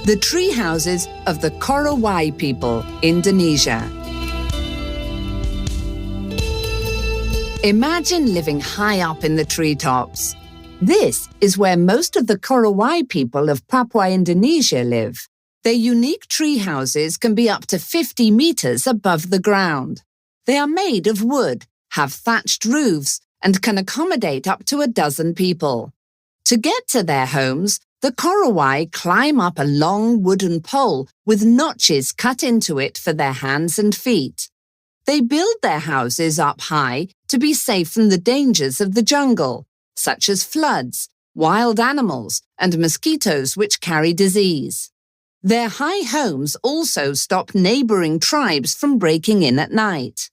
The tree houses of the Korowai people, Indonesia. Imagine living high up in the treetops. This is where most of the Korowai people of Papua Indonesia live. Their unique tree houses can be up to 50 meters above the ground. They are made of wood, have thatched roofs, and can accommodate up to 12 people. To get to their homes, the Korowai climb up a long wooden pole with notches cut into it for their hands and feet. They build their houses up high to be safe from the dangers of the jungle, such as floods, wild animals, and mosquitoes which carry disease. Their high homes also stop neighboring tribes from breaking in at night.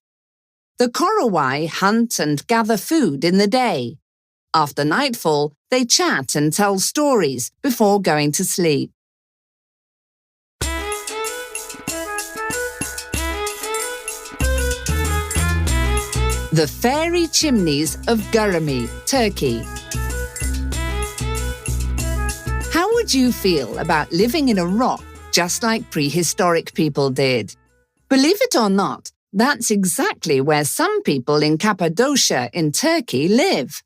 The Korowai hunt and gather food in the day. After nightfall, they chat and tell stories before going to sleep. The Fairy Chimneys of Gurumi, Turkey. How would you feel about living in a rock just like prehistoric people did? Believe it or not, that's exactly where some people in Cappadocia in Turkey live.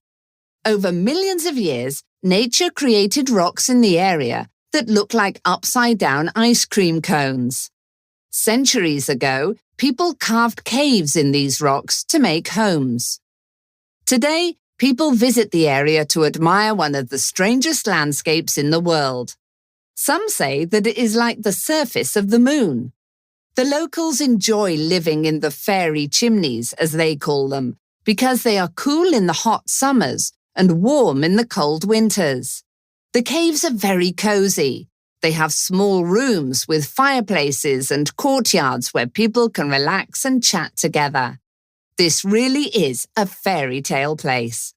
Over millions of years, nature created rocks in the area that look like upside-down ice cream cones. Centuries ago, people carved caves in these rocks to make homes. Today, people visit the area to admire one of the strangest landscapes in the world. Some say that it is like the surface of the moon. The locals enjoy living in the fairy chimneys, as they call them, because they are cool in the hot summers and warm in the cold winters. The caves are very cozy. They have small rooms with fireplaces and courtyards where people can relax and chat together. This really is a fairy tale place.